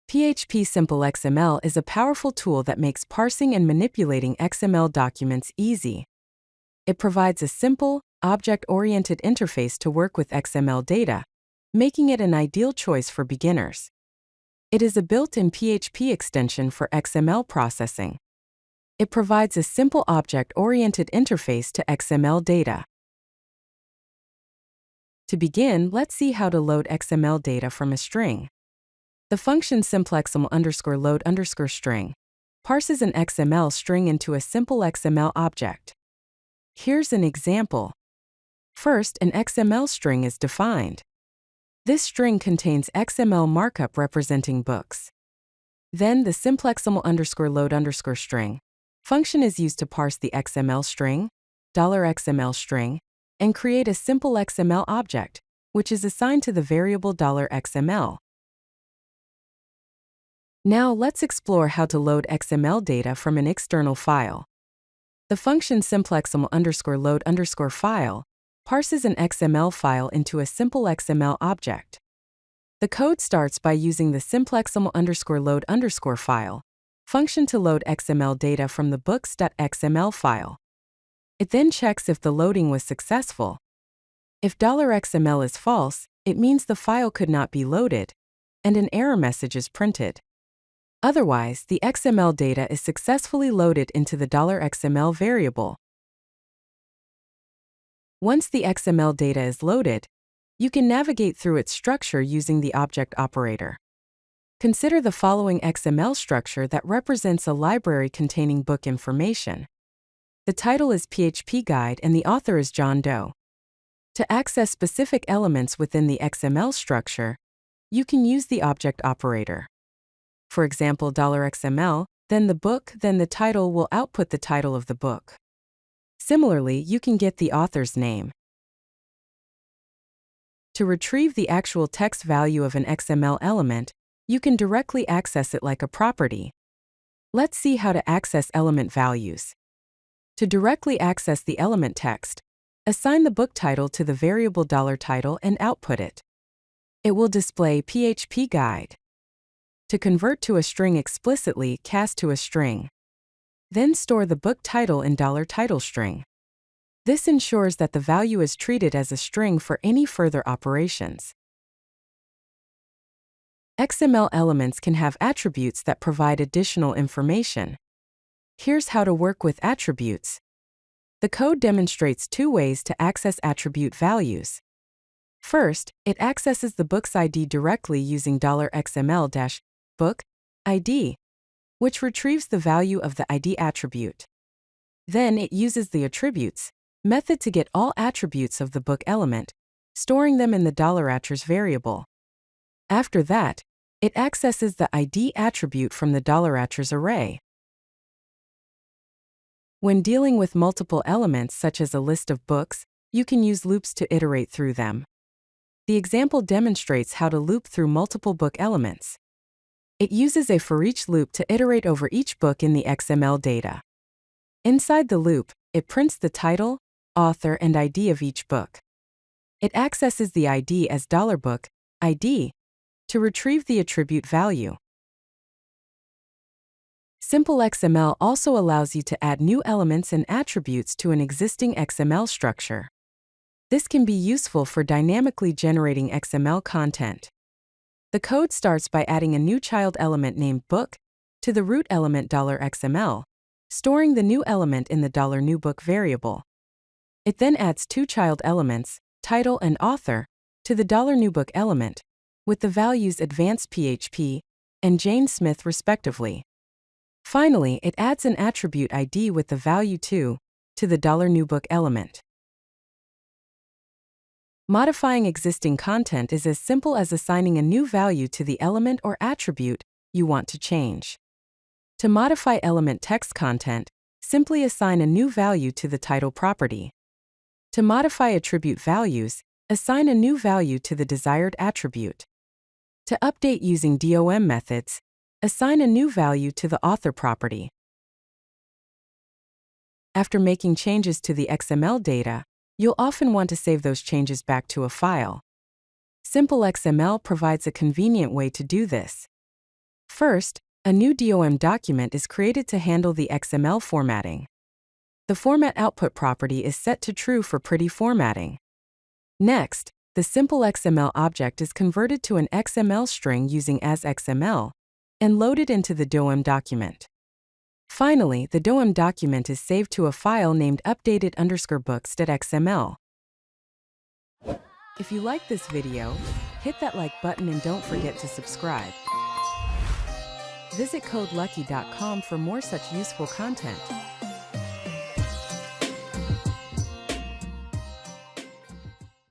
PHP SimpleXML is a powerful tool that makes parsing and manipulating XML documents easy. It provides a simple, object-oriented interface to work with XML data, making it an ideal choice for beginners. It is a built-in PHP extension for XML processing. It provides a simple object-oriented interface to XML data. To begin, let's see how to load XML data from a string. The function SimpleXML_load_string parses an XML string into a simple XML object. Here's an example. First, an XML string is defined. This string contains XML markup representing books. Then the SimpleXML_load_string function is used to parse the XML string, $XML string, and create a simple XML object, which is assigned to the variable $XML. Now let's explore how to load XML data from an external file. The function SimpleXML_load_file parses an XML file into a simple XML object. The code starts by using the SimpleXML_load_file function to load XML data from the books.xml file. It then checks if the loading was successful. If $XML is false, it means the file could not be loaded, and an error message is printed. Otherwise, the XML data is successfully loaded into the $XML variable. Once the XML data is loaded, you can navigate through its structure using the object operator. Consider the following XML structure that represents a library containing book information. The title is PHP Guide and the author is John Doe. To access specific elements within the XML structure, you can use the object operator. For example, $XML, then the book, then the title will output the title of the book. Similarly, you can get the author's name. To retrieve the actual text value of an XML element, you can directly access it like a property. Let's see how to access element values. To directly access the element text, assign the book title to the variable $title and output it. It will display PHP Guide. To convert to a string explicitly, cast to a string. Then store the book title in $title string. This ensures that the value is treated as a string for any further operations. XML elements can have attributes that provide additional information. Here's how to work with attributes. The code demonstrates two ways to access attribute values. First, it accesses the book's ID directly using $XML-book ID, which retrieves the value of the ID attribute. Then it uses the attributes method to get all attributes of the book element, storing them in the $attributes variable. After that, it accesses the ID attribute from the $attributes array. When dealing with multiple elements such as a list of books, you can use loops to iterate through them. The example demonstrates how to loop through multiple book elements. It uses a for each loop to iterate over each book in the XML data. Inside the loop, it prints the title, author, and ID of each book. It accesses the ID as $book ID to retrieve the attribute value. SimpleXML also allows you to add new elements and attributes to an existing XML structure. This can be useful for dynamically generating XML content. The code starts by adding a new child element named book to the root element $XML, storing the new element in the $newBook variable. It then adds two child elements, title and author, to the $newBook element, with the values Advanced PHP and Jane Smith respectively. Finally, it adds an attribute ID with the value 2 to the $newBook element. Modifying existing content is as simple as assigning a new value to the element or attribute you want to change. To modify element text content, simply assign a new value to the title property. To modify attribute values, assign a new value to the desired attribute. To update using DOM methods, assign a new value to the author property. After making changes to the XML data, you'll often want to save those changes back to a file. SimpleXML provides a convenient way to do this. First, a new DOM document is created to handle the XML formatting. The format output property is set to true for pretty formatting. Next, the SimpleXML object is converted to an XML string using as.xml and loaded into the DOM document. Finally, the DOM document is saved to a file named updated_books.xml. If you like this video, hit that like button and don't forget to subscribe. Visit codelucky.com for more such useful content.